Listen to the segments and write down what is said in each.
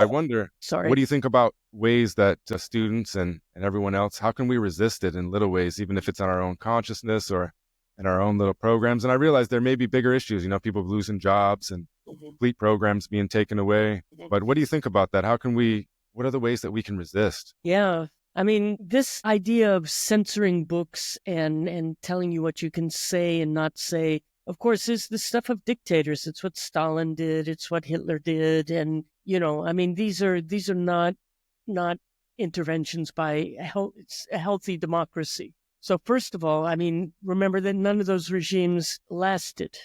I wonder, what Sorry. do you think about ways that students and everyone else, how can we resist it in little ways, even if it's on our own consciousness or in our own little programs? And I realize there may be bigger issues, people losing jobs and Mhm, complete programs being taken away. mhm. But what do you think about that? What are the ways that we can resist? Yeah. I mean, this idea of censoring books and telling you what you can say and not say, of course, is the stuff of dictators. It's what Stalin did. It's what Hitler did. And, I mean, these are not interventions by it's a healthy democracy. So first of all, I mean, remember that none of those regimes lasted.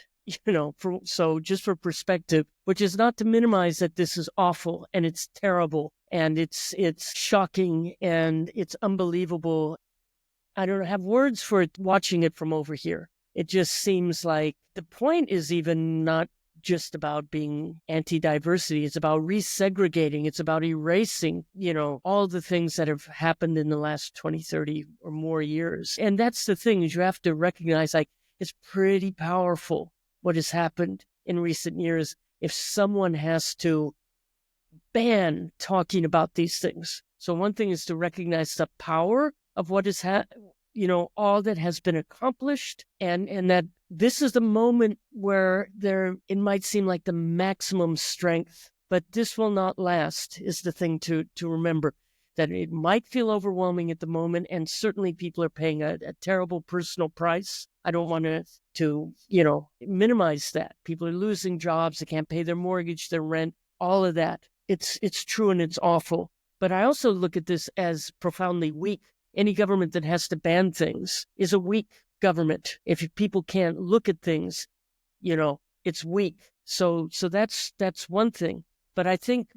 So just for perspective, which is not to minimize that this is awful and it's terrible and it's shocking and it's unbelievable. I don't have words for it watching it from over here. It just seems like the point is even not just about being anti-diversity. It's about resegregating. It's about erasing, all the things that have happened in the last 20, 30 or more years. And that's the thing, is you have to recognize, like, it's pretty powerful what has happened in recent years if someone has to ban talking about these things. So one thing is to recognize the power of what is all that has been accomplished, and that this is the moment where it might seem like the maximum strength, but this will not last, is the thing to remember. That it might feel overwhelming at the moment, and certainly people are paying a terrible personal price. I don't want to minimize that. People are losing jobs, they can't pay their mortgage, their rent, all of that. It's true and it's awful. But I also look at this as profoundly weak. Any government that has to ban things is a weak government. If people can't look at things, it's weak. So that's one thing. But I think,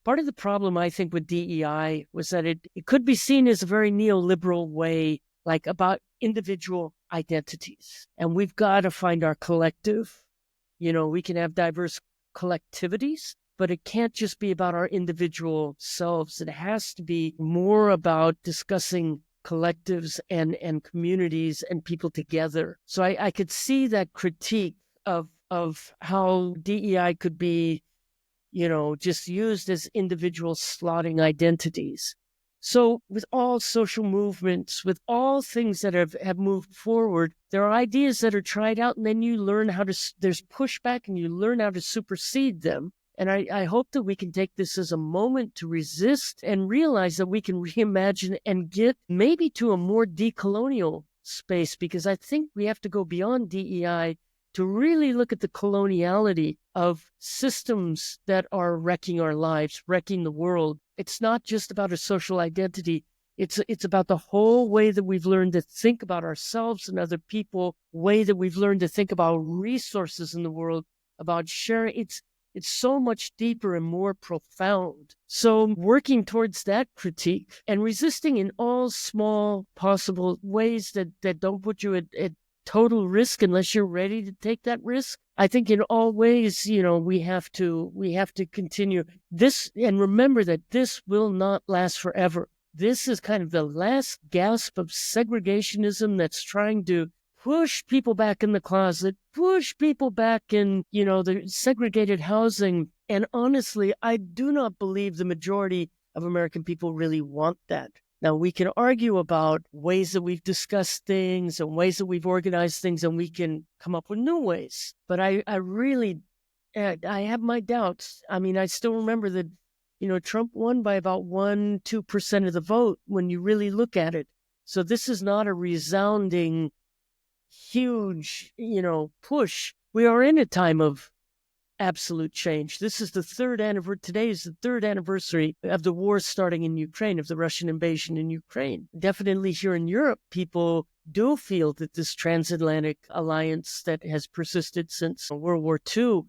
part of the problem, I think, with DEI was that it could be seen as a very neoliberal way, like about individual identities. And we've got to find our collective. We can have diverse collectivities, but it can't just be about our individual selves. It has to be more about discussing collectives and communities and people together. So I could see that critique of how DEI could be, just used as individual slotting identities. So with all social movements, with all things that have moved forward, there are ideas that are tried out, and then you learn there's pushback and you learn how to supersede them. And I hope that we can take this as a moment to resist and realize that we can reimagine and get maybe to a more decolonial space, because I think we have to go beyond DEI to really look at the coloniality of systems that are wrecking our lives, wrecking the world. It's not just about a social identity. It's about the whole way that we've learned to think about ourselves and other people, way that we've learned to think about resources in the world, about sharing. It's so much deeper and more profound. So working towards that critique and resisting in all small possible ways that don't put you at total risk unless you're ready to take that risk. I think in all ways, we have to continue this, and remember that this will not last forever. This is kind of the last gasp of segregationism that's trying to push people back in the closet, push people back in, the segregated housing. And honestly, I do not believe the majority of American people really want that. Now, we can argue about ways that we've discussed things and ways that we've organized things, and we can come up with new ways. But I really, I have my doubts. I mean, I still remember that, Trump won by about 1-2% of the vote when you really look at it. So this is not a resounding, huge, push. We are in a time of absolute change. This is today is the third anniversary of the war starting in Ukraine, of the Russian invasion in Ukraine. Definitely here in Europe, people do feel that this transatlantic alliance that has persisted since World War II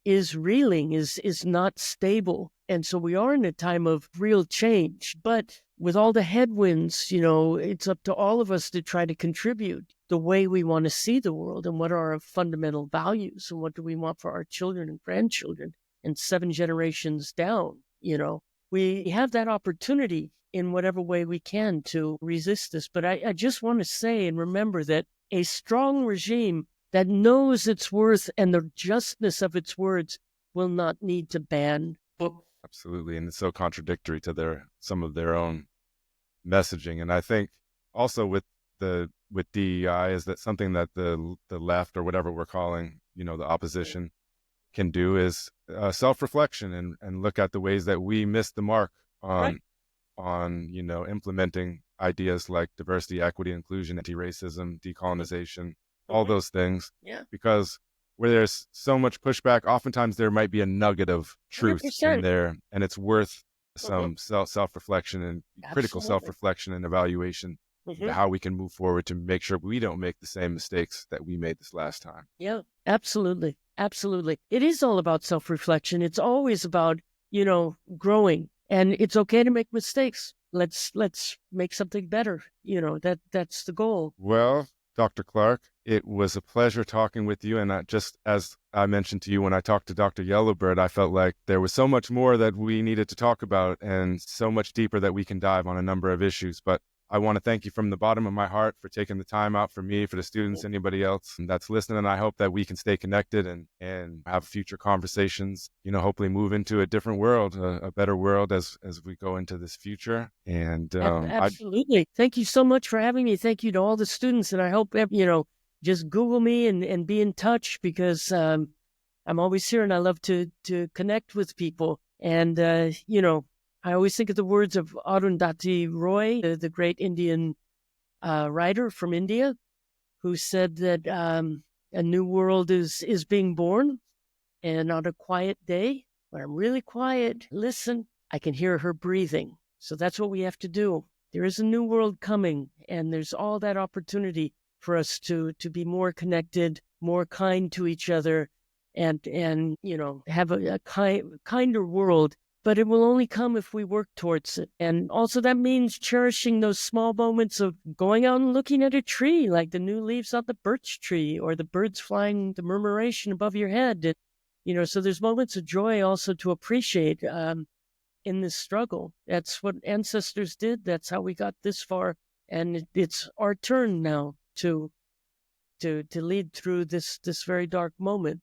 is reeling, is not stable. And so we are in a time of real change. But with all the headwinds, it's up to all of us to try to contribute the way we want to see the world and what are our fundamental values and what do we want for our children and grandchildren and 7 generations down. We have that opportunity in whatever way we can to resist this. But I just want to say and remember that a strong regime that knows its worth and the justness of its words will not need to ban books Absolutely. And it's so contradictory to some of their own messaging. And I think also with DEI is that something that the left, or whatever we're calling, the opposition, can do is self-reflection and look at the ways that we missed the mark Right. on implementing ideas like diversity, equity, inclusion, anti-racism, decolonization, all those things. Yeah. Because where there's so much pushback, oftentimes there might be a nugget of truth in 100%. there, and it's worth some self-reflection and critical Absolutely. self-reflection and evaluation into how we can move forward to make sure we don't make the same mistakes that we made this last time. Yeah, absolutely. Absolutely. It is all about self-reflection. It's always about, growing, and it's okay to make mistakes. Let's make something better. That's the goal. Well, Dr. Clarke, it was a pleasure talking with you. And just as I mentioned to you when I talked to Dr. Yellowbird, I felt like there was so much more that we needed to talk about and so much deeper that we can dive on a number of issues. But I want to thank you from the bottom of my heart for taking the time out for me, for the students, anybody else that's listening. And I hope that we can stay connected and have future conversations, hopefully move into a different world, a better world as we go into this future. And absolutely. Thank you so much for having me. Thank you to all the students. And I hope, just Google me and be in touch, because I'm always here and I love to connect with people. And, I always think of the words of Arundhati Roy, the great Indian writer from India, who said that a new world is being born. And on a quiet day, when I'm really quiet, listen, I can hear her breathing. So that's what we have to do. There is a new world coming, and there's all that opportunity for us to be more connected, more kind to each other, and have a kinder world. But it will only come if we work towards it. And also that means cherishing those small moments of going out and looking at a tree, like the new leaves on the birch tree, or the birds flying, the murmuration above your head. And, so there's moments of joy also to appreciate in this struggle. That's what ancestors did. That's how we got this far. And it's our turn now to lead through this very dark moment.